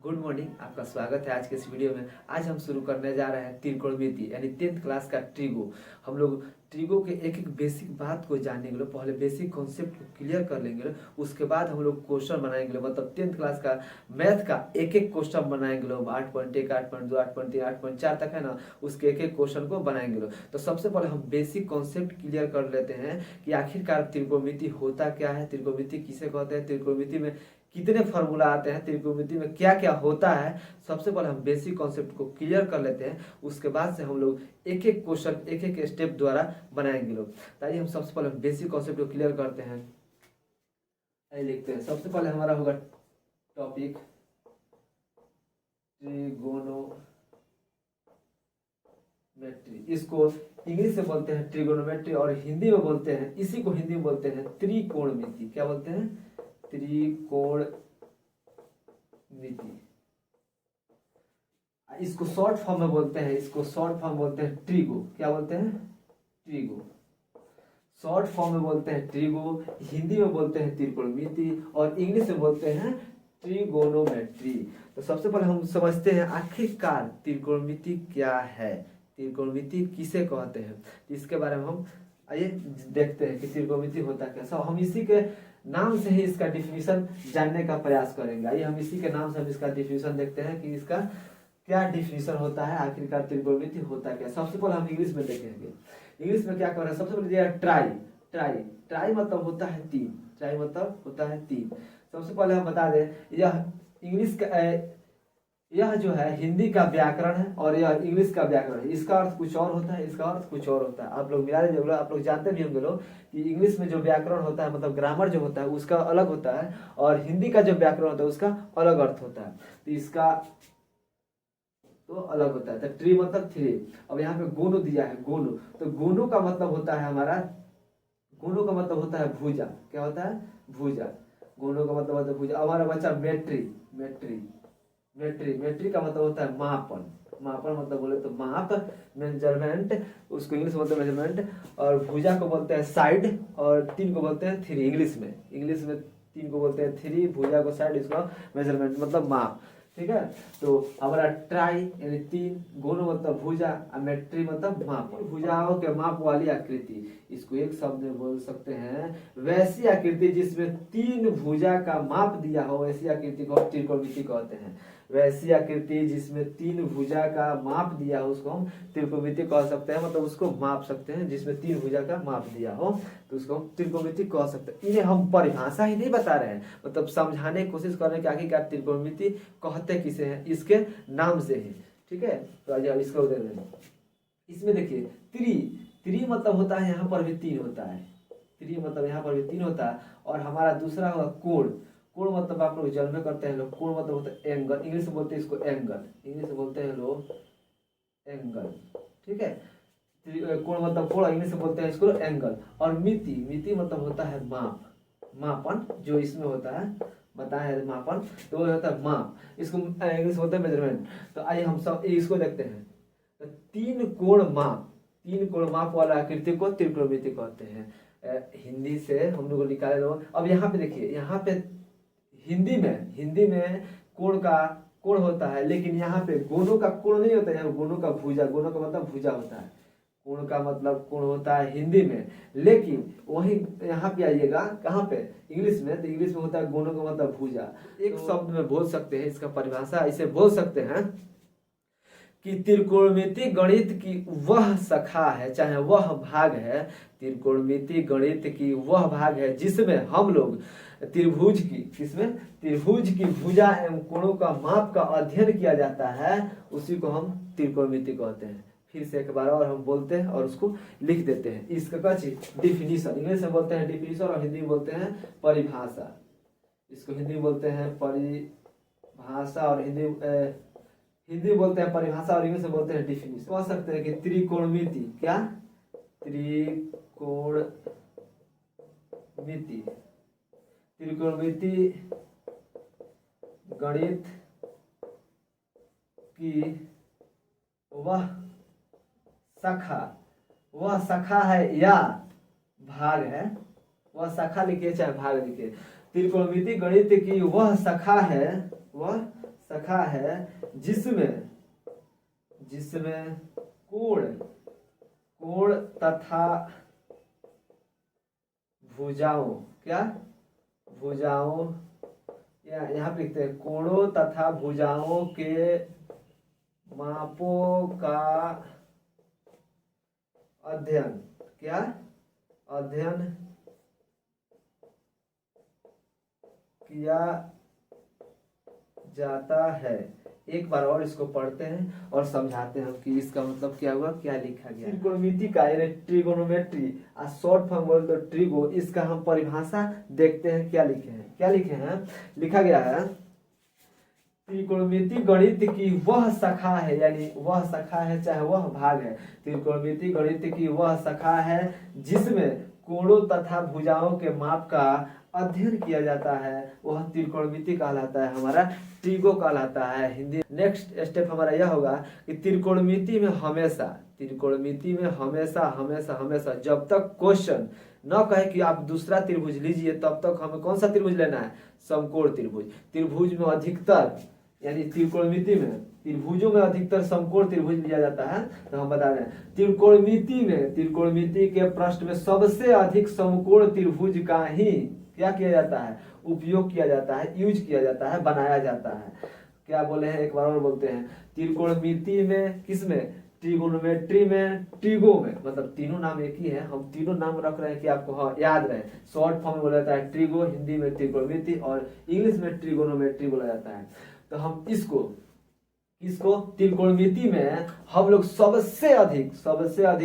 Good morning, आपका स्वागत है आज के इस वीडियो में। आज हम शुरू करने जा रहे हैं त्रिकोणमिति यानी 10th क्लास का ट्रिगो। हम लोग ट्रिगो के एक एक बेसिक बात को जानने के लिए पहले बेसिक कॉन्सेप्ट को क्लियर कर लेंगे, उसके बाद हम लोग क्वेश्चन बनाएंगे। मतलब 10th क्लास का मैथ का एक एक क्वेश्चन बनाएंगे लोग। 8.1, 8.2, 8.3, 8.4 तक है ना, उसके एक एक क्वेश्चन को बनाएंगे लोग। तो सबसे पहले हम बेसिक कॉन्सेप्ट क्लियर कर लेते हैं कि आखिरकार त्रिकोणमिति होता क्या है, त्रिकोणमिति किसे कहते हैं, त्रिकोणमिति में कितने फार्मूला आते हैं, त्रिकोणमिति में क्या क्या होता है। सबसे पहले हम बेसिक कॉन्सेप्ट को क्लियर कर लेते हैं, उसके बाद से हम लोग एक एक क्वेश्चन एक एक स्टेप द्वारा बनाएंगे लोग। ताकि हम सबसे पहले बेसिक कॉन्सेप्ट को क्लियर करते हैं। लिखते हैं, सबसे पहले हमारा होगा टॉपिक ट्रिगोनोमेट्री। इसको इंग्लिश से बोलते हैं ट्रिगोनोमेट्री और हिंदी में बोलते हैं, इसी को हिंदी में बोलते हैं त्रिकोणमिति। क्या बोलते हैं? त्रिकोणमिति। इसको शॉर्ट फॉर्म में बोलते हैं, इसको शॉर्ट फॉर्म बोलते हैं ट्रिगो। क्या बोलते हैं? ट्रिगो। शॉर्ट फॉर्म में बोलते हैं ट्रिगो, हिंदी में बोलते हैं त्रिकोणमिति और इंग्लिश में बोलते हैं ट्रिगोनोमेट्री। तो सबसे पहले हम समझते हैं आखिरकार त्रिकोणमिति क्या है, त्रिकोणमिति किसे कहते हैं। इसके बारे में हम आइए देखते हैं कि त्रिकोणमिति होता क्या। सब हम इसी के नाम से ही इसका डिफिनीशन जानने का प्रयास करेंगे। आइए हम इसी के नाम से हम इसका डिफिनीशन देखते हैं कि इसका क्या डिफिनीशन होता है, आखिरकार त्रिकोणमिति होता क्या। सबसे पहले हम इंग्लिश में देखेंगे। इंग्लिश में क्या कर रहे हैं, सबसे पहले दिया ट्राई। ट्राई ट्राई मतलब होता है तीन। ट्राई मतलब होता है तीन। सबसे पहले हम बता दें, यह इंग्लिश का यह जो है हिंदी का व्याकरण है और यह इंग्लिश का व्याकरण है। इसका अर्थ कुछ और होता है, इसका अर्थ कुछ और होता है। आप लोग मिला लीजिए, आप लोग जानते भी होंगे लोग कि इंग्लिश में जो व्याकरण होता है, मतलब ग्रामर जो होता है उसका अलग होता है, और हिंदी का जो व्याकरण होता है उसका अलग अर्थ होता है। तो इसका तो अलग होता है। तो ट्री मतलब थ्री। अब यहाँ पे गोनो दिया है, गोनो। तो गोनो का मतलब होता है हमारा, गोनो का मतलब होता है भुजा। क्या होता है? भुजा। गोनो का मतलब होता है भुजा। हमारा बच्चा मेट्री। मेट्री मेट्री मेट्री का मतलब होता है मापन। मापन मतलब बोले तो माप, मेजरमेंट, उसको इंग्लिश में बोलते हैं मेजरमेंट। और भुजा को बोलते हैं साइड, और तीन को बोलते हैं थ्री। इंग्लिश में तीन को बोलते हैं थ्री, भुजा को साइड, इसको मेजरमेंट मतलब माप। ठीक है। तो हमारा ट्राई यानी तीन, गोनो मतलब भुजा, मेट्री मतलब माप। भुजाओं के माप वाली आकृति, इसको एक शब्द में बोल सकते हैं वैसी आकृति जिसमें तीन भुजा का माप दिया हो, वैसी आकृति को त्रिकोणमिति कहते हैं। वैसी आकृति जिसमें तीन भुजा का माप दिया हो उसको हम त्रिकोणमिति कह सकते हैं। मतलब उसको माप सकते हैं, जिसमें तीन भुजा का माप दिया हो तो उसको हम त्रिकोणमिति कह सकते हैं। इन्हें हम परिभाषा ही नहीं बता रहे हैं, मतलब समझाने की कोशिश कर रहे हैं कि आखिरकार त्रिकोणमिति कहते किसे हैं, इसके नाम से ही। ठीक है। तो आइए अब इसका उदाहरण लें। इसमें देखिए त्रि, त्रि मतलब होता है यहाँ पर भी तीन होता है। त्रि मतलब यहाँ पर भी तीन होता है। और हमारा दूसरा होगा कोण। कोण मतलब आप लोग जन्म करते हैं लोग, कोण मतलब होता है एंगल। इंग्लिश में बोलते हैं इसको एंगल, इंग्लिश में बोलते हैं लोग एंगल। ठीक है। कोण मतलब कोण, इंग्लिश में बोलते हैं इसको एंगल। और मिति, मिति मतलब होता है माप, मापन जो इसमें होता है बताया मापन, तो वो होता है माप। इसको इंग्लिश में बोलते हैं मेजरमेंट। तो आइए हम सब इसको देखते हैं। तो तीन कोण माप, तीन कोण माप वाला आकृति को त्रिकोणमिति कहते हैं। हिंदी से हम लोग निकाले लोग। अब यहाँ पे देखिए, यहाँ पे हिंदी में कोण का कोण होता है, लेकिन यहाँ पे गोनो का कोण नहीं होता है। यहाँ गोनो का भुजा, गोनो का मतलब भुजा होता है। कोण का मतलब कोण होता है हिंदी में, लेकिन वही यहाँ पे आइएगा कहाँ पे, इंग्लिश में। तो इंग्लिश में होता है गोनो का मतलब भुजा। एक शब्द में बोल सकते हैं, इसका परिभाषा ऐसे बोल सकते हैं कि त्रिकोणमिति गणित की वह शाखा है, चाहे वह भाग है, त्रिकोणमिति गणित की वह भाग है जिसमें हम लोग त्रिभुज की, किसमें, त्रिभुज की भुजा एवं कोणों का माप का अध्ययन किया जाता है, उसी को हम त्रिकोणमिति कहते हैं। फिर से एक बार और हम बोलते हैं और उसको लिख देते हैं। इसका क्या चीज, डिफिनीशन। इंग्लिश में बोलते हैं डिफिनीशन और हिंदी में बोलते हैं परिभाषा। इसको हिंदी में बोलते हैं परिभाषा और हिंदी बोलते हैं परिभाषा और इंग्लिश में बोलते हैं डिफिनीशन। कह सकते हैं कि त्रिकोणमिति, क्या, त्रिकोणमिति, त्रिकोणमिति गणित की वह शाखा है या भाग है, वह शाखा लिखिए चाहे भाग लिखिए। त्रिकोणमिति गणित की वह शाखा है, वह शाखा है जिसमें कोण तथा भुजाओं, क्या भुजाओं, या यहाँ पे लिखते हैं कोणों तथा भुजाओं के मापों का अध्ययन, क्या अध्ययन किया जाता है। एक बार और इसको पढ़ते हैं और समझाते हैं कि इसका मतलब क्या हुआ, क्या लिखा गया। त्रिकोणमिति का यानी ट्रिगोनोमेट्री शॉर्ट फॉर्म बोल तो ट्रिगो, इसका हम परिभाषा देखते हैं। क्या लिखे हैं, लिखा गया है त्रिकोणमिति गणित की वह शाखा है, यानी वह शाखा है चाहे वह भाग है। त्रिकोणमिति गणित की वह शाखा है जिसमें कोणों तथा भुजाओं के माप का अध्ययन किया जाता है, वह त्रिकोणमिति कहलाता है, हमारा ट्रिगो कहलाता है हिंदी। नेक्स्ट स्टेप हमारा यह होगा कि त्रिकोणमिति में हमेशा जब तक क्वेश्चन न कहे कि आप दूसरा त्रिभुज लीजिए, तब तक हमें कौन सा त्रिभुज लेना है, समकोण त्रिभुज। त्रिभुज में अधिकतर, यानी त्रिकोणमिति में त्रिभुजों में अधिकतर समकोण त्रिभुज लिया जाता है। तो हम बता रहे हैं त्रिकोणमिति के प्रश्न में सबसे अधिक समकोण त्रिभुज का ही क्या किया जाता है, उपयोग किया जाता है, यूज किया जाता है, बनाया जाता है। क्या बोले हैं, एक बार और बोलते हैं। त्रिकोणमिति में, किसमें, ट्रिगोनोमेट्री में, ट्रिगो में, मतलब तीनों नाम एक ही है, हम तीनों नाम रख रहे हैं कि आपको हाँ याद रहे। शॉर्ट फॉर्म में बोला जाता है ट्रिगो, हिंदी में त्रिकोणमिति और इंग्लिश में ट्रिगोनोमेट्री बोला जाता है। तो हम इसको त्रिकोणमिति में हम लोग सबसे अधिक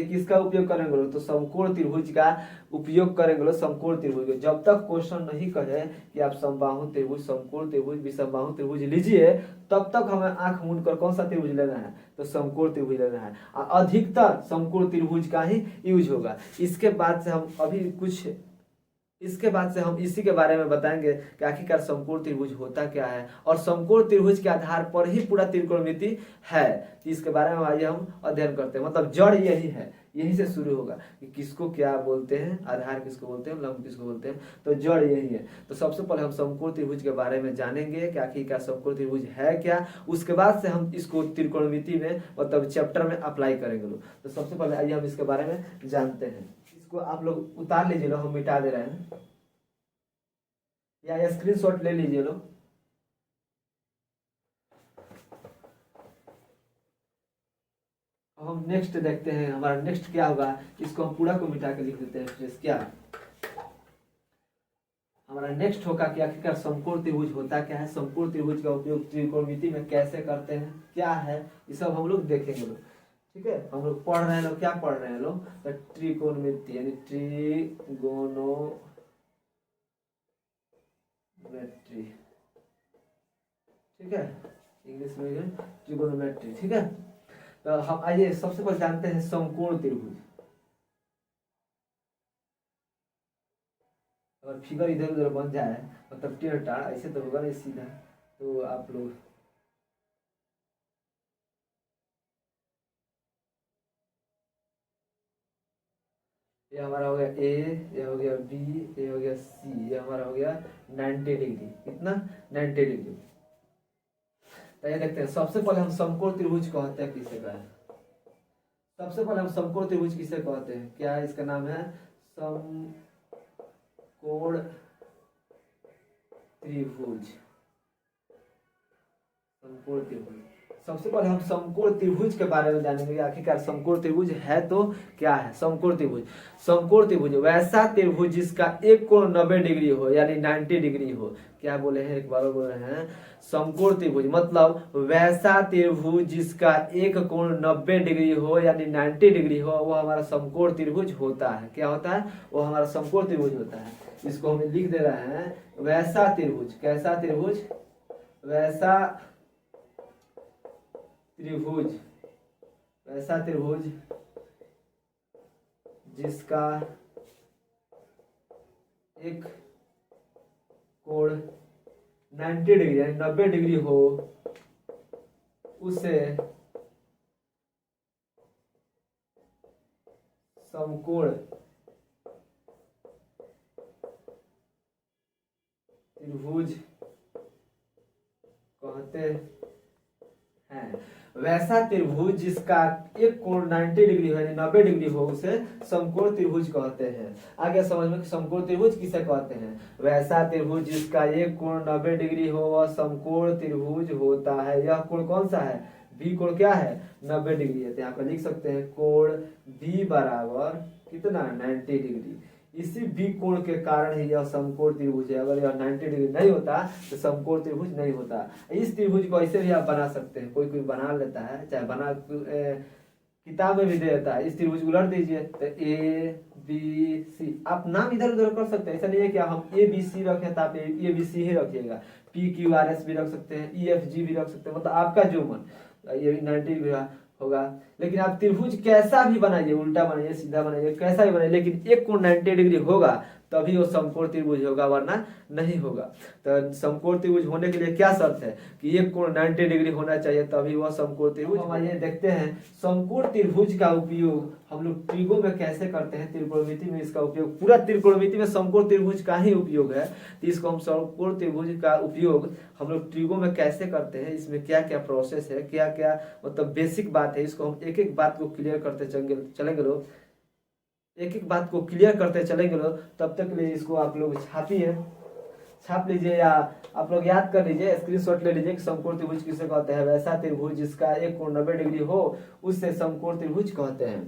किसका उपयोग करेंगे, तो समकोण त्रिभुज का उपयोग करेंगे, समकोण त्रिभुज। जब तक क्वेश्चन नहीं कहे कि आप समबाहु त्रिभुज, समकोण त्रिभुज, विषमबाहु त्रिभुज लीजिए, तब तक हमें आंख मूंद कर कौन सा त्रिभुज लेना है, तो समकोण त्रिभुज लेना है। अधिकतर समकोण त्रिभुज का ही यूज होगा। इसके बाद से हम इसी के बारे में बताएंगे कि आखिरकार समकोण त्रिभुज होता क्या है, और समकोण त्रिभुज के आधार पर ही पूरा त्रिकोणमिति है। इसके बारे में आइए हम अध्ययन करते हैं। मतलब जड़ यही है, यही से शुरू होगा कि किसको क्या बोलते हैं, आधार किसको बोलते हैं, लंब किसको बोलते हैं, तो जड़ यही है। तो सबसे पहले हम समकोण त्रिभुज के बारे में जानेंगे कि आखिरकार समकोण त्रिभुज है क्या। उसके बाद से हम इसको त्रिकोणमिति में, मतलब चैप्टर में अप्लाई करेंगे। तो सबसे पहले आइए हम इसके बारे में जानते हैं। इसको आप लोग उतार लीजिए, लो हम मिटा दे रहे हैं, या स्क्रीनशॉट ले लीजिए लो। हम नेक्स्ट देखते हैं, हमारा नेक्स्ट क्या होगा। इसको हम पूरा को मिटा के लिख देते हैं। स्ट्रेस क्या हमारा नेक्स्ट होगा कि आखिरकार समकोण त्रिभुज होता क्या है, समकोण त्रिभुज का उपयोग त्रिकोणमिति में कैसे करते हैं, क्या है, ये सब हम लोग देखेंगे लोग। ठीक है, हम लोग पढ़ रहे हैं लोग, क्या पढ़ रहे हैं लोग, तो त्रिकोणमिति यानी ट्रिगोनोमेट्री, ठीक है, इंग्लिश में ट्रिगोनोमेट्री। ठीक है, तो हम आइए सबसे पहले जानते हैं समकोण त्रिभुज। अगर फिगर इधर उधर बन जाए, मतलब टेढ़ा, ऐसे तो होगा नहीं सीधा, तो आप लोग ये हमारा हो गया ए, ये हो गया बी, ये हो गया सी, ये हमारा हो गया 90 डिग्री। कितना, 90 डिग्री। तो ये देखते हैं, सबसे पहले हम समकोण त्रिभुज कहते हैं किसे का है, सबसे पहले हम समकोण त्रिभुज किसे कहते हैं, क्या है इसका नाम है, समकोण त्रिभुज। समकोण त्रिभुज, सबसे पहले हम समकोण त्रिभुज के बारे में जानेंगे। आखिरकार समकोण त्रिभुज है तो क्या है। समकोण त्रिभुज वैसा त्रिभुज जिसका एक कोण 90 डिग्री हो, यानी 90 डिग्री हो। क्या बोले हैं, एक बार बोल रहे हैं, समकोण त्रिभुज मतलब वैसा त्रिभुज जिसका एक कोण 90 डिग्री हो, यानी 90 डिग्री हो, वो हमारा समकोण त्रिभुज होता है। क्या होता है, वो हमारा समकोण त्रिभुज होता है। इसको हम लिख दे रहे हैं, वैसा त्रिभुज, कैसा त्रिभुज, वैसा त्रिभुज जिसका एक कोण 90 डिग्री यानी 90 डिग्री हो, उसे समकोण त्रिभुज कहते है। वैसा त्रिभुज जिसका एक कोण 90 डिग्री हो यानी 90 डिग्री हो उसे समकोण त्रिभुज कहते हैं। आगे समझ में कि समकोण त्रिभुज किसे कहते हैं। वैसा त्रिभुज जिसका एक कोण 90 डिग्री हो वह समकोण त्रिभुज होता है। यह कोण कौन सा है, बी कोण क्या है 90 डिग्री है। तो यहाँ पर लिख सकते हैं कोण बी बराबर कितना 90 डिग्री। इसी बी कोण के कारण ही यह समकोण त्रिभुज है। अगर यह 90 डिग्री नहीं होता तो समकोण त्रिभुज नहीं होता। इस त्रिभुज को ऐसे भी आप बना सकते हैं, कोई कोई बना लेता है, चाहे बना किताब में भी दे देता है। इस त्रिभुज को उलट दीजिए तो ए बी सी, आप नाम इधर उधर कर सकते हैं। ऐसा नहीं है कि हम ए बी सी रखें तो आप ए बी सी ही रखिएगा। पी क्यू आर एस भी रख सकते हैं, ई एफ जी भी रख सकते हैं, मतलब आपका जो मन। ये भी 90 डिग्री होगा। लेकिन आप त्रिभुज कैसा भी बनाइए, उल्टा बनाइए सीधा बनाइए कैसा भी बनाइए, लेकिन एक कोण 90 डिग्री होगा तभी वो समकोण त्रिभुज होगा, वरना नहीं होगा। तो समकोण त्रिभुज होने के लिए क्या शर्त है कि एक कोण 90 डिग्री होना चाहिए तभी वह समकोण त्रिभुज। हम आइए देखते हैं समकोण त्रिभुज का उपयोग हम लोग ट्रिगो में कैसे करते हैं। त्रिकोणमिति में इसका उपयोग, पूरा त्रिकोणमिति में समकोण त्रिभुज का ही उपयोग है। तो इसको हम समकोण त्रिभुज का उपयोग हम लोग ट्रिगो में कैसे करते हैं, इसमें क्या क्या प्रोसेस है, क्या क्या मतलब बेसिक बात है, इसको हम एक एक बात को क्लियर करते चलेंगे लोग, एक एक बात को क्लियर करते चलेंगे लोग। तब तक लिए इसको आप लोग छाप लीजिए या आप लोग याद कर लीजिए, स्क्रीनशॉट ले लीजिए कि समकोण त्रिभुज किसे कहते हैं। वैसा त्रिभुज जिसका एक कोण 90 डिग्री हो उससे समकोण त्रिभुज कहते हैं।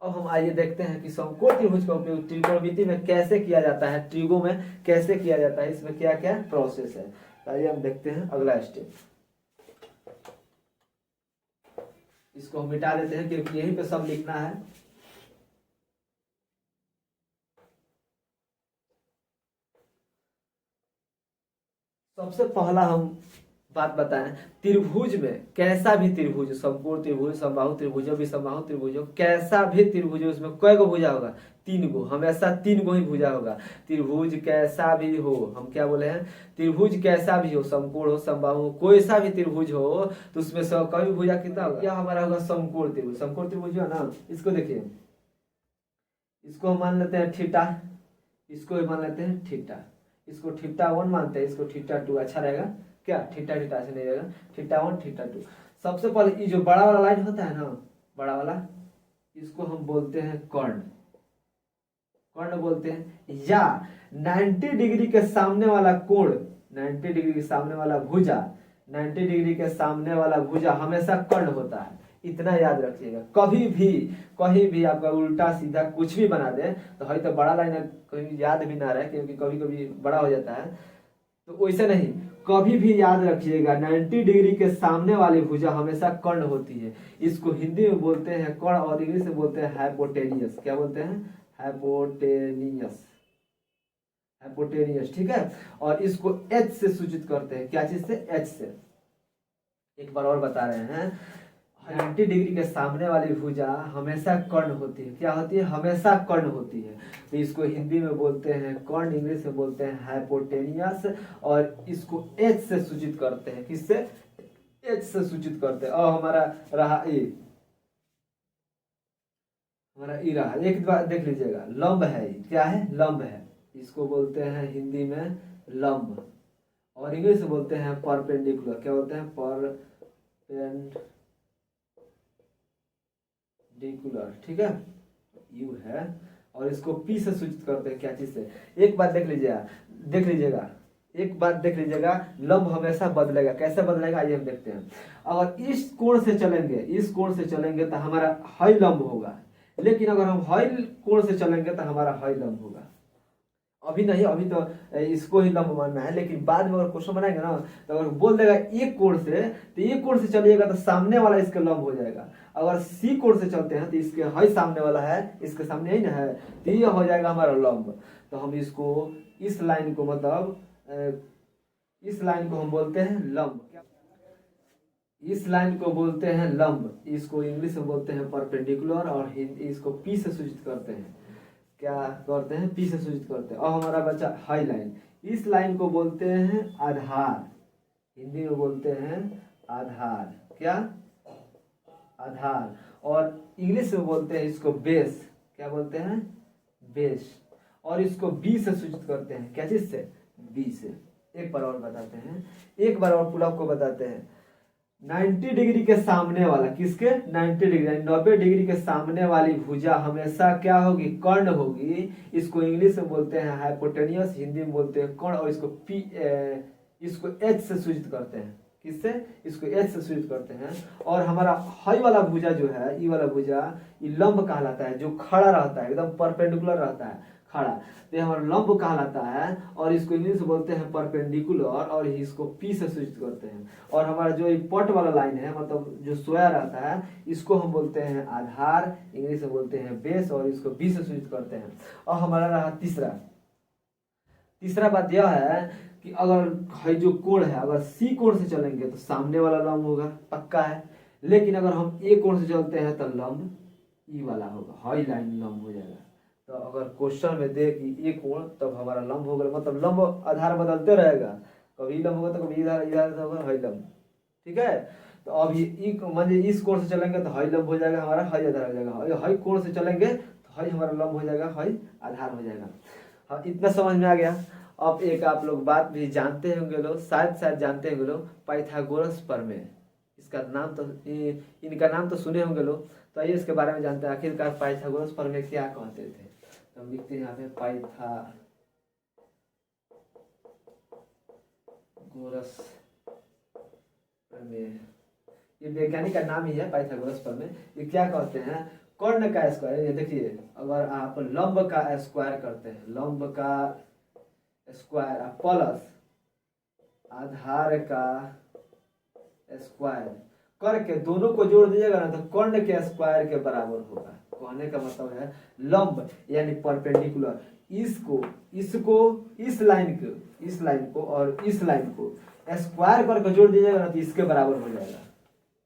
अब हम आइए देखते हैं कि समकोण त्रिभुज का उपयोग त्रिकोणमिति में कैसे किया जाता है, ट्रिगो में कैसे किया जाता है, इसमें क्या क्या प्रोसेस है। आइए हम देखते हैं अगला स्टेप। इसको हम मिटा देते हैं क्योंकि यहीं पे सब लिखना है। सबसे पहला हम बात बताएं, त्रिभुज में कैसा भी त्रिभुज, समकोण त्रिभुज, समबाहु त्रिभुज, विषमबाहु त्रिभुज, कैसा भी त्रिभुज उसमें कै गो भुजा होगा, 3 गो, हमेशा 3 गो ही भुजा होगा। त्रिभुज कैसा भी हो, हम क्या बोले हैं, त्रिभुज कैसा भी हो, समकोण हो समबाहु हो, कोई सा भी त्रिभुज हो तो उसमें सब कभी भुजा कितना होगा, यह हमारा होगा समकोण त्रिभुज। समकोण त्रिभुज है ना, इसको देखिए, इसको हम मान लेते हैं थीटा, इसको भी मान लेते हैं थीटा, इसको थीटा 1 मानते हैं, इसको थीटा 2 अच्छा रहेगा क्या, थीटा थीटा से नहीं रहेगा, थीटा 1 थीटा 2। सबसे पहले ये जो बड़ा वाला लाइन होता है ना, बड़ा वाला, इसको हम बोलते हैं कर्ण, कर्ण बोलते हैं। या 90 डिग्री के सामने वाला कोण, 90 डिग्री के सामने वाला भुजा, 90 डिग्री के सामने वाला भुजा हमेशा कर्ण होता है। इतना याद रखिएगा, कभी भी कहीं भी आपका उल्टा सीधा कुछ भी बना दे तो है तो बड़ा लाइन कहीं याद भी ना रहे, क्योंकि कभी कभी बड़ा हो जाता है, तो वैसे नहीं, कभी भी याद रखिएगा 90 डिग्री के सामने वाली भुजा हमेशा कर्ण होती है। इसको हिंदी में बोलते हैं कर्ण और इंग्लिश में बोलते हैं हाइपोटेनियस। क्या बोलते हैं, हाइपोटेनियस, हाइपोटेनियस, ठीक है। और इसको एच से सूचित करते हैं, क्या चीज से, एच से। एक बार और बता रहे हैं, 90 डिग्री के सामने वाली भुजा हमेशा कर्ण होती है। क्या होती है, हमेशा कर्ण होती है। तो इसको हिंदी में बोलते हैं कर्ण, इंग्लिश में बोलते हैं हाइपोटेनियस, और इसको एच से सूचित करते हैं। किससे, एच से सूचित करते हैं। और हमारा रहा ए, हमारा ई रहा, एक बार देख लीजिएगा, लंब है, क्या है, लंब है। इसको बोलते हैं हिंदी में लंब, और इंग्लिश में बोलते हैं परपेंडिकुलर। क्या बोलते हैं, परपेंडिकुलर, ठीक है, यू है। और इसको पी से सूचित करते हैं, क्या चीज से, एक बात देख लीजिएगा, देख लीजिएगा, एक बात देख लीजिएगा, लंब हमेशा बदलेगा। कैसे बदलेगा आइए हम देखते हैं। अगर इस कोण से चलेंगे, इस कोण से चलेंगे तो हमारा हाई लंब होगा, लेकिन अगर हम हाई कोण से चलेंगे तो हमारा हाई लंब होगा। अभी नहीं, अभी तो इसको ही लंब मानना है, लेकिन बाद में अगर क्वेश्चन बनाएंगे ना तो अगर बोल देगा एक कोण से, तो एक कोण से चलिएगा तो सामने वाला इसका लंब हो जाएगा। अगर सी कोण से चलते हैं तो इसके हाई सामने वाला है, इसके सामने ही ना है, तो ये हो जाएगा हमारा लंब। तो हम इसको, इस लाइन को, मतलब इस लाइन को हम बोलते हैं लंब। इस लाइन को बोलते हैं लंब, इसको इंग्लिश में बोलते हैं परपेंडिकुलर, और हिंदी इसको पी से सूचित करते हैं। क्या करते हैं, पी से सूचित करते हैं। और हमारा बचा हाई लाइन, इस लाइन को बोलते हैं आधार, हिंदी में बोलते हैं आधार। क्या, आधार। और इंग्लिश में बोलते हैं इसको बेस। क्या बोलते हैं, बेस। और इसको बी से सूचित करते हैं, क्या चीज से, बी से। एक बार और बताते हैं, एक बार और पूरा को बताते हैं। 90 डिग्री के सामने वाला, किसके 90 डिग्री यानी 90 डिग्री के सामने वाली भुजा हमेशा क्या होगी, कर्ण होगी। इसको इंग्लिश में बोलते हैं हाइपोटेनियस, हिंदी में बोलते हैं कर्ण, और इसको एच से सूचित करते हैं। किससे, इसको एच से सूचित करते हैं। और हमारा हाई वाला भुजा जो है, ई वाला भुजा, ये लंब कहलाता है, जो खड़ा रहता है, एकदम परपेंडिकुलर रहता है, खड़ा, तो ये हमारा लंब कहलाता है। और इसको इंग्लिश में बोलते हैं परपेंडिकुलर, और इसको पी से सूचित करते हैं। और हमारा जो ये पट वाला लाइन है, मतलब जो सोया रहता है, इसको हम बोलते हैं आधार, इंग्लिश में बोलते हैं बेस, और इसको बी से सूचित करते हैं। और हमारा रहा तीसरा बात यह है कि अगर है जो कोण है, अगर सी कोण से चलेंगे तो सामने वाला लंब होगा, पक्का है। लेकिन अगर हम ए कोण से चलते हैं तो लंब ई वाला होगा, हाई लाइन लंब हो जाएगा। तो अगर क्वेश्चन में दे कि ए कोण, तब हमारा लंब होगा, मतलब लंब आधार बदलते रहेगा, कभी लंब होगा तो कभी इधर इधर होगा हाई लंब, ठीक है। तो अब ये मान इस कोण से चलेंगे तो हाई लंब हो जाएगा हमारा, हाई आधार हो जाएगा। हाई कोण से चलेंगे तो हाई हमारा लंब हो जाएगा, हाई आधार हो जाएगा। हाँ, इतना समझ में आ गया। अब एक आप लोग बात भी जानते होंगे लोग, शायद जानते होंगे लोग, पाइथागोरस प्रमेय। इसका नाम तो इनका नाम तो सुने होंगे लोग। तो आइए इसके बारे में जानते हैं, आखिरकार पाइथागोरस प्रमेय क्या कहते थे। तो हम लिखते हैं यहाँ पे पाइथागोरस प्रमेय, ये वैज्ञानिक का नाम ही है पाइथागोरस प्रमेय। ये क्या कहते हैं, कर्ण का स्क्वायर, ये देखिए अगर आप लंब का स्क्वायर करते हैं, लंब का स्क्वायर प्लस आधार का स्क्वायर करके दोनों को जोड़ दीजिएगा ना, तो कर्ण के स्क्वायर के बराबर होगा। कहने का मतलब है लंब यानी परपेंडिकुलर, इसको इसको इस लाइन को और इस लाइन को स्क्वायर करके जोड़ दीजिएगा ना, तो इसके बराबर हो जाएगा।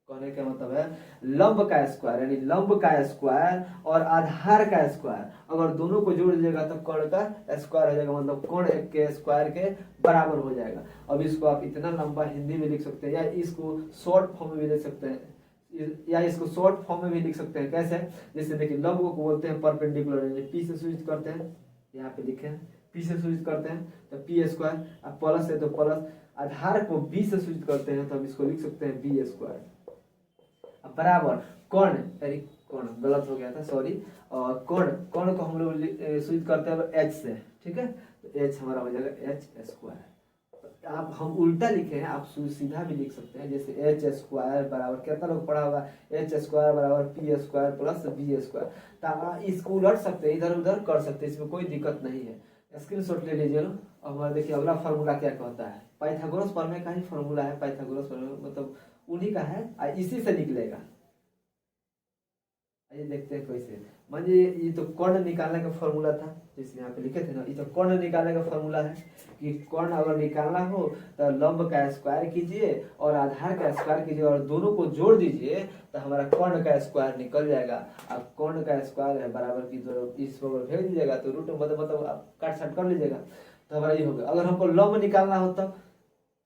कहने का मतलब है लंब का स्क्वायर यानी लंब का स्क्वायर और आधार का स्क्वायर, अगर दोनों को जोड़ दीजिएगा तो कर्ण का स्क्वायर हो जाएगा, मतलब कर्ण के स्क्वायर के बराबर हो जाएगा। अब इसको आप इतना लंबा हिंदी में लिख सकते हैं, या इसको शॉर्ट फॉर्म में भी लिख सकते हैं, या इसको शॉर्ट फॉर्म में भी लिख सकते हैं। कैसे, जैसे देखिए लंब को बोलते हैं परपेंडिकुलर, यानी पी से सूचित करते हैं, यहाँ पे लिखे हैं पी से सूचित करते हैं तो पी स्क्वायर, अब प्लस है तो प्लस, आधार को बी से सूचित करते हैं तो हम इसको लिख सकते हैं बी स्क्वायर, बराबर कर्ण, यानी कर्ण गलत हो गया था, सॉरी, और कर्ण को हम लोग सूचित करते हैं एच से, ठीक है। तो एच हमारा हो जाएगा एच स्क्वायर। आप हम उल्टा लिखे हैं, आप सीधा भी लिख सकते हैं, जैसे एच स्क्वायर बराबर, कितना लोग पढ़ा होगा, एच स्क्वायर बराबर P square plus B square. तो आप इसको उलट सकते हैं, इधर उधर कर सकते हैं, इसमें कोई दिक्कत नहीं है। स्क्रीनशॉट ले लीजिए लो। अब हमारा देखिए अगला फार्मूला क्या कहता है, पाइथागोरस प्रमेय का ही फार्मूला है, पाइथागोरस प्रमेय मतलब उन्हीं का है, इसी से निकलेगा। ये देखते हैं कैसे, मान ये तो कर्ण निकालने का फॉर्मूला था, जिसमें यहाँ पे लिखे थे ना, ये तो कर्ण निकालने का फॉर्मूला है कि कर्ण अगर निकालना हो तो लंब का स्क्वायर कीजिए और आधार का स्क्वायर कीजिए और दोनों को जोड़ दीजिए, तो हमारा कर्ण का स्क्वायर निकल जाएगा। अब कर्ण का स्क्वायर है बराबर की तो इस बगल भेज दीजिएगा, तो रूट मतलब आप काट छाट कर लीजिएगा, तो हमारा ये होगा। अगर हमको लंब निकालना हो तब,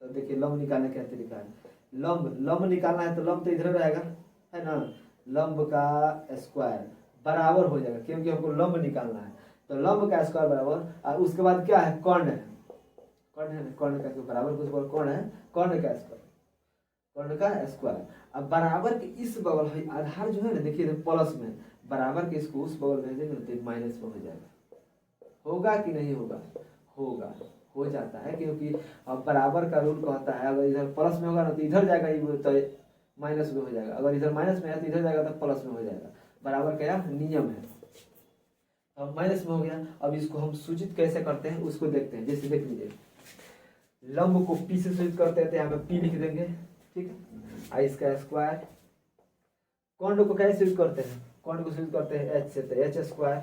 तो देखिए लंब निकालने का तरीका है, लंब निकालना है तो लंब तो इधर रहेगा, है ना, लंब का स्क्वायर बराबर हो जाएगा, क्योंकि हमको लंब निकालना है, तो लंब का स्क्वायर बराबर, और उसके बाद क्या है, कर्ण है, कर्ण है, कर्ण का बराबर कुछ बोल, कर्ण है, कर्ण का स्क्वायर, कर्ण का स्क्वायर। अब बराबर के इस बगल है आधार जो है ना, देखिए प्लस में, बराबर के इसको उस बगल भेजेंगे तो माइनस में हो जाएगा। होगा कि नहीं होगा, होगा, हो जाता है, क्योंकि अब बराबर का रूल कहता है अगर इधर प्लस में होगा ना तो इधर जाएगा, ये तो माइनस में हो जाएगा, अगर इधर माइनस में है तो इधर जाएगा तो प्लस में हो जाएगा, बराबर का नियम है। अब माइनस में हो गया, अब इसको हम सूचित कैसे करते हैं उसको देखते हैं। जैसे देख लीजिए, लंब को पी से सूचित करते हैं तो यहाँ पे पी लिख देंगे, ठीक है, आई इसका स्क्वायर। कर्ण को कैसे सूचित करते हैं, कर्ण को सूचित करते हैं एच से, तो एच स्क्वायर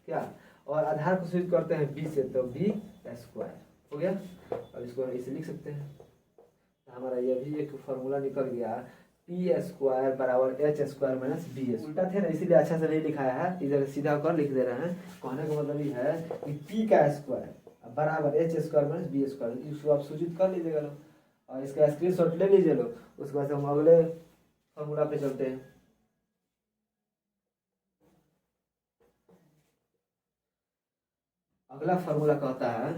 क्या, और आधार को सूचित करते हैं बी से, तो बी स्क्वायर हो गया। अब इसको इसे लिख सकते हैं, हमारा ये भी एक फॉर्मूला निकल गया, पी स्क्वायर बराबर एच स्क्वायर माइनस बी। उल्टा थे ना, इसीलिए अच्छा से नहीं लिखाया है, इधर सीधा कर लिख दे रहे हैं। कहने का मतलब ये है कि पी का स्क्वायर बराबर H square minus B square, इसको आप सूचित कर लीजिएगा लोग, और इसका स्क्रीनशॉट ले लीजिए लोग। उसके बाद हम अगले फॉर्मूला पे चलते हैं। अगला फॉर्मूला कहता है,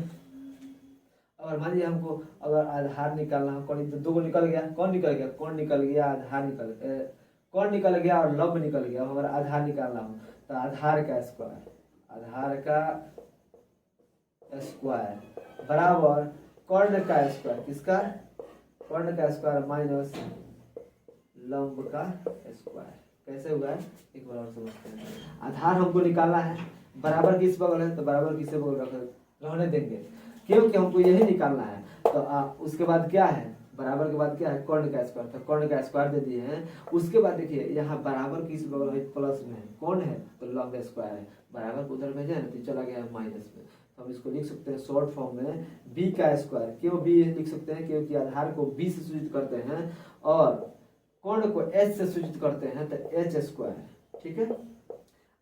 अगर मान लीजिए हमको अगर आधार निकालना हो, कौन तो दो को निकल गया, कौन निकल गया, कौन निकल गया, आधार निकल कौन निकल गया और लंब निकल गया। अब हमारा आधार निकालना हो तो आधार का स्क्वायर, आधार का स्क्वायर बराबर कर्ण का स्क्वायर, किसका, कर्ण का स्क्वायर माइनस लंब का स्क्वायर। कैसे हुआ है एक बार और समझते हैं। आधार हमको निकालना है, बराबर किस बगल है तो बराबर किससे बगल रहने देंगे, क्योंकि हमको यही निकालना है। तो उसके बाद क्या है, बराबर के बाद क्या है, कर्ण का स्क्वायर, तो कर्ण का स्क्वायर दे दिए हैं। उसके बाद देखिए यहाँ बराबर किस बगल है, प्लस में है, कौन है तो लंब स्क्वायर है, बराबर को उधर भेजे ना तो चला गया माइनस में। तो हम इसको लिख सकते हैं शॉर्ट फॉर्म में b का स्क्वायर। क्यों b लिख सकते हैं, क्योंकि आधार को b से सूचित करते हैं और कर्ण को h से सूचित करते हैं तो h स्क्वायर, ठीक है,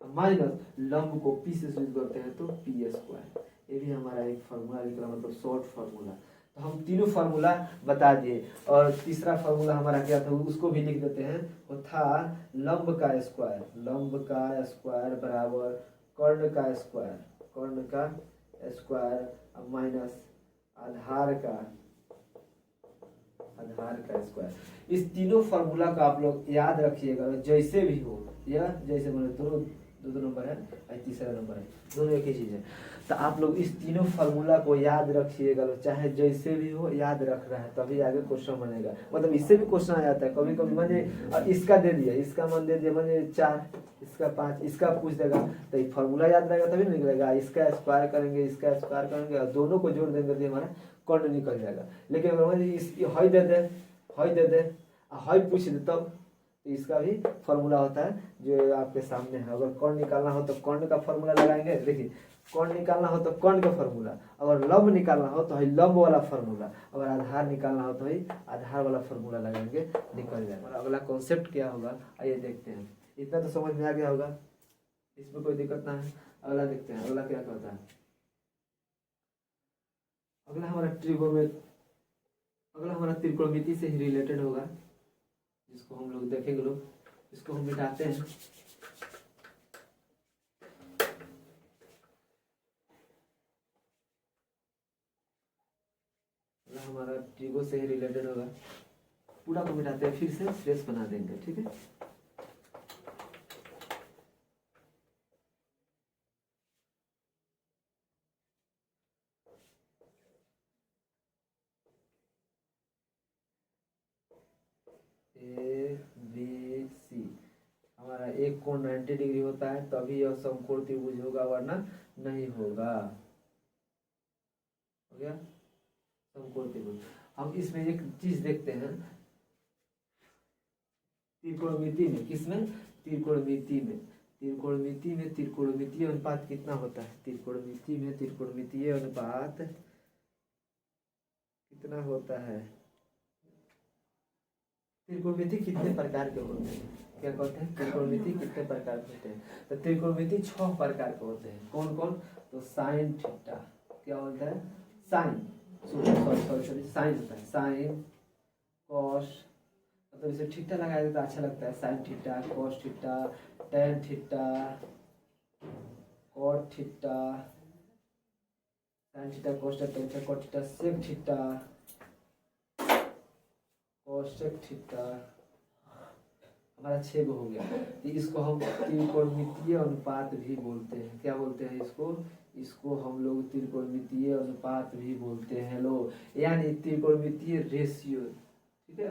माइनस लंब को p से सूचित करते हैं तो p स्क्वायर। ये भी हमारा एक फार्मूला निकला, मतलब शॉर्ट फार्मूला। तो हम तीनों फार्मूला बता दिए और तीसरा फार्मूला हमारा क्या था उसको भी लिख देते हैं। वो था लंब का स्क्वायर, लंब का स्क्वायर बराबर कर्ण का स्क्वायर, कर्ण का स्क्वायर माइनस आधार का, आधार का स्क्वायर। इस तीनों फार्मूला का आप लोग याद रखिएगा, जैसे भी हो, या जैसे बोले दोनों दो नंबर है और तीसरा नंबर है, दोनों एक ही चीज़ है। तो आप लोग इस तीनों फार्मूला को याद रखिएगा, चाहे जैसे भी हो याद रख रहा है तभी आगे क्वेश्चन बनेगा। मतलब इससे भी क्वेश्चन आ जाता है कभी कभी, माने इसका दे दिया, इसका मान दे दिया, माने 4, इसका 5, इसका पूछ देगा तो ये फार्मूला याद रहेगा तभी निकलेगा। इसका स्क्वायर करेंगे, इसका स्क्वायर करेंगे और दोनों को जोड़ देंगे तो हमारा कर्ण निकल जाएगा। लेकिन अगर मान लीजिए हई दे दे, हई दे दे, हई पूछ दे तब तो इसका भी फार्मूला होता है जो आपके सामने है। अगर कर्ण निकालना हो तो कर्ण का फार्मूला लगाएंगे, देखिए कर्ण निकालना हो तो कर्ण का फार्मूला, अगर लंब निकालना हो तो है लंब वाला फार्मूला, अगर आधार निकालना हो तो है आधार वाला फार्मूला लगाएंगे, निकल जाएगा। और अगला कॉन्सेप्ट क्या होगा आइए देखते हैं। इतना तो समझ में आ गया होगा, इसमें कोई दिक्कत ना है। अगला देखते हैं, अगला क्या होता है। अगला हमारा ट्रिगोनोमेट्री, अगला हमारा त्रिकोणमिति से ही रिलेटेड होगा, जिसको हम लोग देखेंगे। लोग इसको हम मिटाते हैं। हमारा ट्रिगो से ही रिलेटेड होगा, पूरा को मिटाते हैं, फिर से फ्रेश बना देंगे, ठीक है। ए बी सी, हमारा एक कोण 90 डिग्री होता है तभी यह समकोण त्रिभुज होगा, वरना नहीं होगा। हो गया समकोण त्रिभुज। हम इसमें एक चीज देखते हैं त्रिकोणमिति में, किसमें, त्रिकोणमिति में, त्रिकोणमिति में त्रिकोणमितीय अनुपात कितना होता है, त्रिकोणमिति में त्रिकोणमितीय अनुपात कितना होता है। त्रिकोणमिति कितने प्रकार के होते हैं, क्या कहते हैं, त्रिकोणमिति कितने प्रकार के होते हैं। तो त्रिकोणमिति 6 प्रकार के होते हैं। कौन कौन, तो साइन थीटा, क्या बोलता है, साइन, सॉरी साइन होता है, साइन कॉस, मतलब इसे थीटा लगाया जाता है अच्छा लगता है, sine theta, cos theta, tan theta, cot theta, sine theta, cos theta, tan theta, cot theta, sec theta, cosec theta, हमारा 6 गो हो गया। तो इसको हम त्रिकोणमितीय अनुपात भी बोलते हैं। क्या बोलते हैं इसको, इसको हम लोग त्रिकोणमितीय अनुपात भी बोलते हैं लोग, यानी त्रिकोणमितीय रेशियो, ठीक है।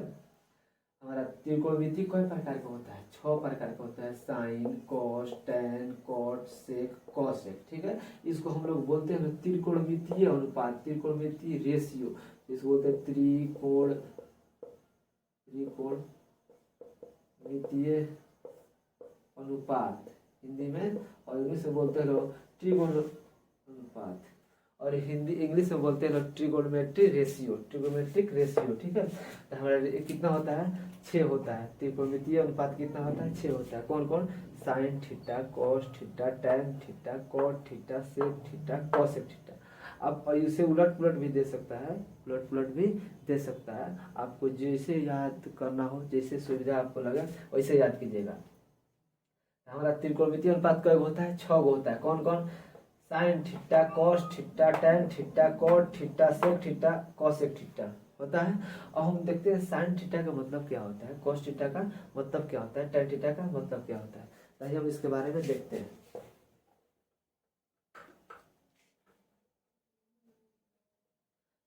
हमारा त्रिकोणमिति कई प्रकार का होता है, 6 प्रकार का होता है, साइन, कॉस, टेन, कॉट, सेक, कॉसेक, ठीक है। इसको हम लोग बोलते हैं त्रिकोणमितीय अनुपात, त्रिकोणमितीय रेशियो, इसको बोलते हैं त्रिकोणमितीय अनुपात हिंदी में, और इंग्लिश में बोलते हैं लोग त्रिकोण अनुपात, और हिंदी इंग्लिश में बोलते हैं लोग ट्रिगोनोमेट्रिक रेशियो, ट्रिगोनोमेट्रिक रेशियो, ठीक है। तो हमारा कितना होता है, 6 होता है। त्रिकोणमितीय अनुपात कितना होता है, 6 होता है। कौन कौन, sine theta, cos theta, tan theta, cot theta, sec theta, cosec theta. अब इसे उलट पुलट भी दे सकता है, उलट पुलट भी दे सकता है, आपको जैसे याद करना हो, जैसे सुविधा आपको लगे वैसे याद कीजिएगा। हमारा त्रिकोणमितीय अनुपात कई होता है, 6 होता है। कौन कौन, sine theta, cos theta, tan theta, cot theta, sec theta, cosec theta होता है। अब हम देखते हैं साइन थीटा का मतलब क्या होता है, कॉस थीटा का मतलब क्या होता है, टेन थीटा का मतलब क्या होता है। ताकि हम इसके बारे में देखते हैं।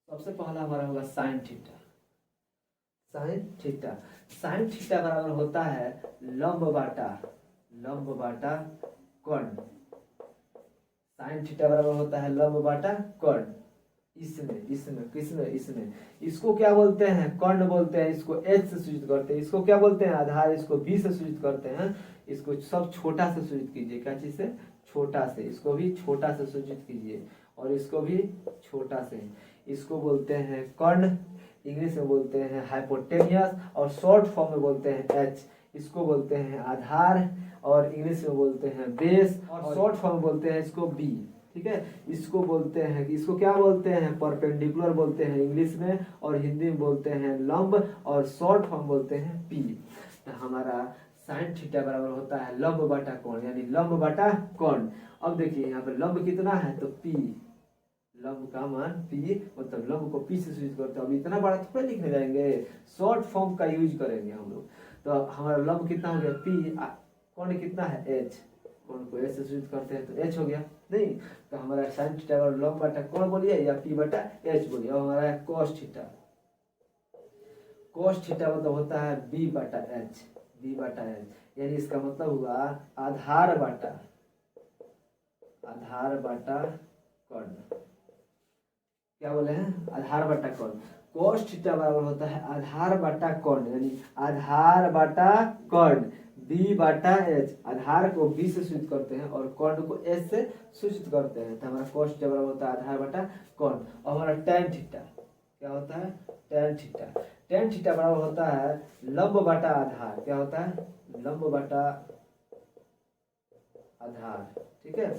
सबसे पहला हमारा होगा sine theta. Sine theta, sine theta बराबर होता है लंब बाटा कर्ण। साइन थीटा बराबर होता है लंब बाटा कर्ण। इसमें इसमें किसमें, इसमें इसको क्या बोलते हैं, कर्ण बोलते हैं। इसको एच से सूचित करते हैं। इसको क्या बोलते हैं, आधार। इसको बी से सूचित करते हैं। इसको सब छोटा से सूचित कीजिए। क्या चीज से, छोटा से। इसको भी छोटा से सूचित कीजिए और इसको भी छोटा से। इसको बोलते हैं कर्ण, इंग्लिश में बोलते हैं हाइपोटेनियस, और शॉर्ट फॉर्म में बोलते हैं एच। इसको बोलते हैं आधार और इंग्लिश में बोलते हैं बेस, और शॉर्ट फॉर्म बोलते हैं इसको बी। ठीक है, इसको बोलते हैं, इसको क्या बोलते हैं, परपेंडिकुलर बोलते हैं इंग्लिश में, और हिंदी में बोलते हैं लंब, और शॉर्ट फॉर्म बोलते हैं पी। तो हमारा साइन थीटा बराबर होता है लंब बटा कोण, यानी लंब बटा कोण। अब देखिए यहाँ पे लंब कितना है, तो पी, लंब का मान पी, मतलब लंब को पी से सूचित करते हैं। अब इतना बड़ा थोड़ा लिखने जाएंगे, शॉर्ट फॉर्म का यूज करेंगे हम लोग। तो हमारा लंब कितना हो गया पी, कोण कितना है एच, कोण को एच से सूचित करते हैं तो एच हो गया। नहीं तो हमारा साइन थीटा बराबर लंब बटा कोण बोलिए या पी बटा एच बोलिए। अब हमारा है कॉस थीटा। कॉस थीटा मतलब होता है बी बटा एच, बी बटा एच, यानी इसका मतलब हुआ आधार बटा कर्ण। क्या बोले हैं, आधार बटा कर्ण। cos थीटा बराबर होता है आधार बटा कर्ण, यानी आधार बटा कर्ण b बटा h। आधार को b से सूचित करते हैं और कर्ण को h से सूचित करते हैं। तो हमारा cos थीटा बराबर होता है आधार बटा कर्ण। और हमारा tan थीटा क्या होता है, tan थीटा। tan थीटा बराबर होता है लंब बटा आधार। क्या होता है, लंब बटा आधार। ठीक है,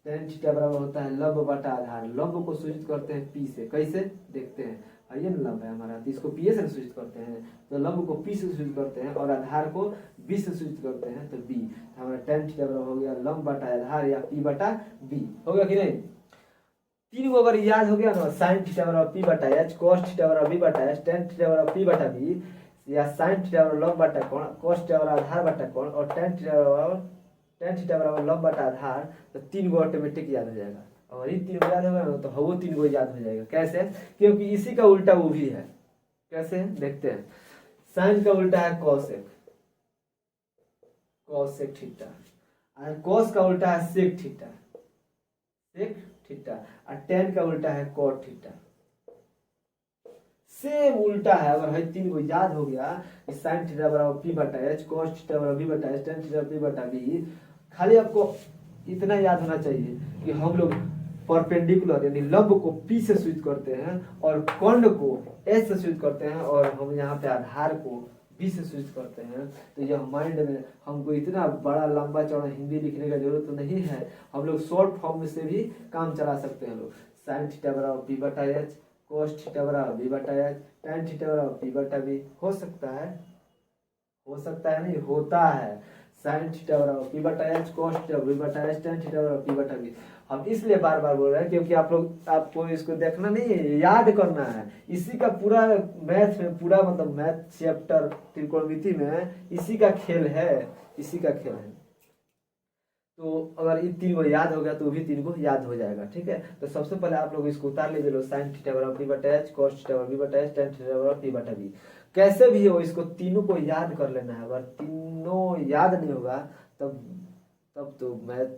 tan थीटा बराबर होता है लंब बटा आधार। लंब को सूचित करते हैं पी से। कैसे देखते हैं, ये लंब है हमारा, तो इसको पी से सूचित करते हैं। तो लंब को पी से सूचित करते हैं और आधार को बी से सूचित करते हैं, तो बी। तो हमारा tan थीटा बराबर हो गया लंब बटा आधार या पी बटा बी। हो गया कि नहीं, तीन को अगर याद हो गया ना, साइन थीटा बराबर पी बटा एच, कॉस थीटा बराबर बी बटा एच, tan थीटा बराबर पी बटा बी, या साइन थीटा बराबर लंब बटा कोण, कॉस थीटा बराबर आधार बटा कोण, और tan थीटा बराबर लंब बटा आधार, तो तीन को ऑटोमेटिक याद हो जाएगा। और इन तीन को याद होगा ना, तो वो तीन को याद हो जाएगा। कैसे, क्योंकि इसी का उल्टा वो भी है। कैसे देखते हैं, साइन का उल्टा है कॉसेक, कॉसेक थीटा, और कॉस का उल्टा है सेक थीटा, सेक थीटा, और tan का उल्टा है कॉट थीटा। सेम उल्टा है। अगर है तीन को याद हो गया कि साइन थीटा बराबर पी बटा एच, कॉस थीटा बराबर बी बटा एच, tan थीटा पी बटा बी, खाली आपको इतना याद होना चाहिए कि हम लोग परपेंडिकुलर यानी लंब को पी से सूचित करते हैं और कर्ण को एच से सूचित करते हैं, और हम यहाँ पे आधार को बी से सूचित करते हैं। तो यह माइंड में हमको इतना बड़ा लंबा चौड़ा हिंदी लिखने का जरूरत तो नहीं है। हम लोग शॉर्ट फॉर्म में से भी काम चला सकते हैं। लोग साइन थीटा बराबर पी बटा एच, cos थीटा बराबर बी बटा एच, tan थीटा बराबर पी बटा बी। हो सकता है, हो सकता है नहीं, होता है। साइन थीटा बराबर पी बटा एच, cos थीटा बी बटा एच, tan थीटा बराबर पी बटा बी। हम इसलिए बार बार बोल रहे हैं क्योंकि आप लोग, आपको इसको देखना नहीं है, याद करना है। इसी का पूरा मैथ में, पूरा मतलब मैथ चैप्टर त्रिकोणमिति में इसी का खेल है, इसी का खेल है। तो अगर इन तीन को याद हो गया तो भी तीन को याद हो जाएगा। ठीक है, तो सबसे पहले आप लोग इसको उतार लीजिए। लो साइन थीटा बराबर पी बटा एच, कॉस थीटा बराबर बी बटा एच, tan थीटा बराबर पी बटा बी। कैसे भी हो इसको तीनों को याद कर लेना है। अगर तीनों याद नहीं होगा तब तब तो मैथ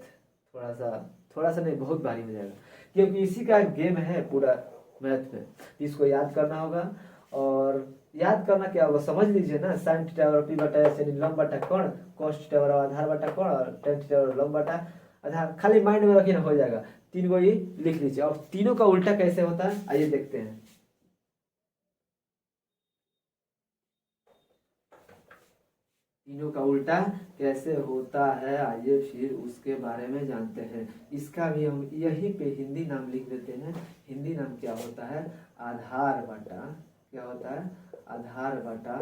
थोड़ा सा नहीं, बहुत भारी हो जाएगा, क्योंकि इसी का गेम है पूरा मैथ में। इसको याद करना होगा। और याद करना क्या होगा, समझ लीजिए ना, साइन थीटा बराबर पी बटा एच यानी लंब बटा कोण, cos थीटा बराबर आधार बटा कोण, और tan थीटा बराबर लंब बटा आधार। खाली माइंड में रखिए ना, हो जाएगा। तीन को ये लिख लीजिए। और तीनों का उल्टा कैसे होता है, आइए देखते हैं। तीनों का उल्टा कैसे होता है, आइए फिर उसके बारे में जानते हैं। इसका भी हम यहीं पे हिंदी नाम लिख देते हैं। हिंदी नाम क्या होता है, आधार बटा, क्या होता है, आधार बटा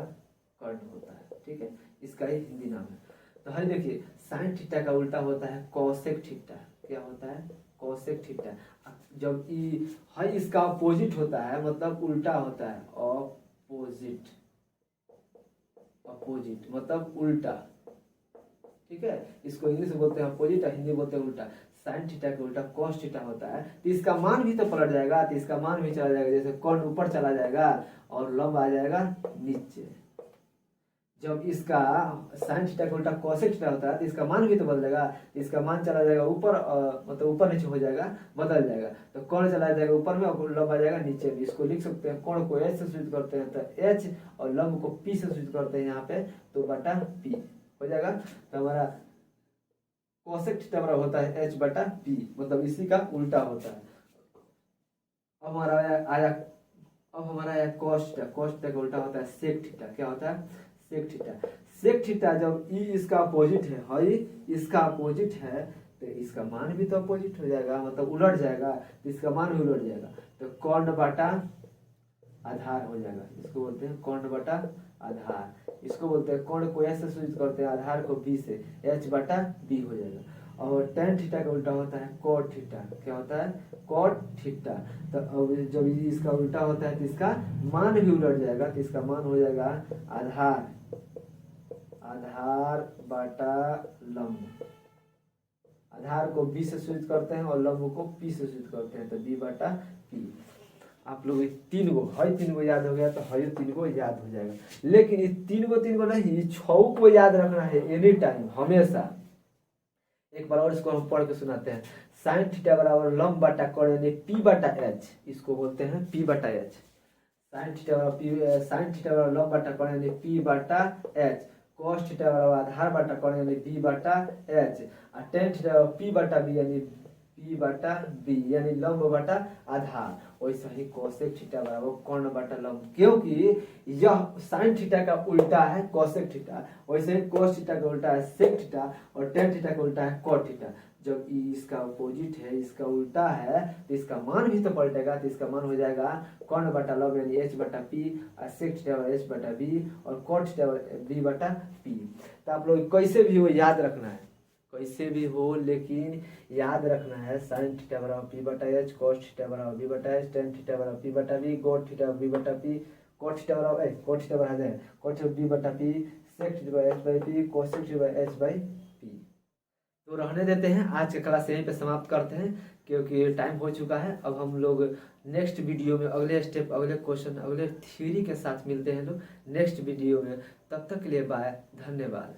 कर्ण होता है। ठीक है, इसका ही हिंदी नाम है। तो हर देखिए, साइन थीटा का उल्टा होता है कॉसेक थीटा। क्या होता है, कोसेक थीटा। जब ई है इसका अपोजिट होता है, मतलब उल्टा होता है, अपोजिट, अपोजिट मतलब उल्टा, ठीक है। इसको इंग्लिश में बोलते हैं अपोजिट, हिंदी बोलते हैं उल्टा। साइन थीटा के उल्टा कॉस थीटा होता है, तो इसका मान भी तो पलट जाएगा, तो इसका मान भी चला जाएगा। जैसे कॉन ऊपर चला जाएगा और लंब आ जाएगा नीचे। जब इसका साइन थीटा का उल्टा कोसेक थीटा होता है, तो इसका मान भी तो बदल जाएगा, इसका मान चला जाएगा ऊपर, मतलब ऊपर नीचे हो जाएगा, बदल जाएगा। तो कोण चला जाएगा ऊपर में और लंब आ जाएगा नीचे में। इसको लिख सकते हैं, कोण को एच से सूचित करते हैं तो एच, और लंब को पी से सूचित करते हैं यहाँ पे, तो बटा पी हो जाएगा। तो हमारा कोसेक थीटा बराबर होता है एच बटा पी, मतलब इसी का उल्टा होता है। अब हमारा आया कॉस थीटा। कॉस थीटा का उल्टा होता है सेक थीटा। क्या होता है? Sec theta. सेक थीटा जब ई इसका अपोजिट है, हई इसका अपोजिट है, तो इसका मान भी तो अपोजिट हो जाएगा, मतलब उलट जाएगा, तो इसका मान भी उलट जाएगा। तो कर्ण बटा आधार हो जाएगा। इसको बोलते हैं कर्ण बटा आधार। इसको बोलते हैं कर्ण को एस से सूचित करते हैं, आधार को बी से, एच बटा बी हो जाएगा। और टेन थीटा का उल्टा होता है कॉट थीटा। क्या होता है? Cot theta. तो अब जब इसका उल्टा होता है तो इसका मान भी उलट जाएगा, तो इसका मान हो जाएगा आधार, आधार बटा लंब। आधार को बी से सूचित करते हैं और लंब को पी से सूचित करते हैं, तो बी बटा पी। आप लोग तीन गो याद हो गया, तो है तीन गो याद हो जाएगा। लेकिन ये तीन गो नहीं, 6 को याद रखना है एनी टाइम, हमेशा। एक बार और इसको हम पढ़ के सुनाते हैं। साइन थीटा बराबर लंब बटा कोण यानी पी बटा एच, इसको बोलते हैं पी बटा एच। साइन थीटा बराबर लंब बटा कोण यानी पी बटा एच। कॉस थीटा बराबर आधार बटा कोण यानी बी बटा एच। और टेन थीटा बराबर पी बटा बी यानी पी बटा बी, यानी लंब बटा आधार। वैसा ही कोसेक थीटा बराबर कर्ण बटा लंब, क्योंकि यह साइन थीटा का उल्टा है कोसेक थीटा, वैसे ही कोस थीटा का उल्टा है सेक थीटा, और टेन थीटा का उल्टा है कॉट थीटा। जब इसका अपोजिट है, इसका उल्टा है, तो इसका मान भी तो पलटेगा, तो इसका मान हो जाएगा कर्ण बटा लंब यानी एच बटा पी, और सेक थीटा एच बटा बी, और कॉट थीटा बी बटा पी। तो आप लोग कैसे भी वो याद रखना है, कैसे भी हो, लेकिन याद रखना है साइन थीटा बराबर पी बटा एच, कॉस थीटा बराबर बी बटा एच, टेन थीटा बराबर पी बटा बी, कॉट थीटा बी बटा पी, कॉट थीटा बराबर कॉट थीटा बराबर है कॉट थीटा बी बटा P, sec theta H by P, cosec theta H by P. तो रहने देते हैं, आज का क्लास यहीं पे समाप्त करते हैं, क्योंकि टाइम हो चुका है। अब हम लोग नेक्स्ट वीडियो में अगले स्टेप, अगले क्वेश्चन, अगले थ्योरी के साथ मिलते हैं लोग नेक्स्ट वीडियो में। तब तक के लिए बाय, धन्यवाद।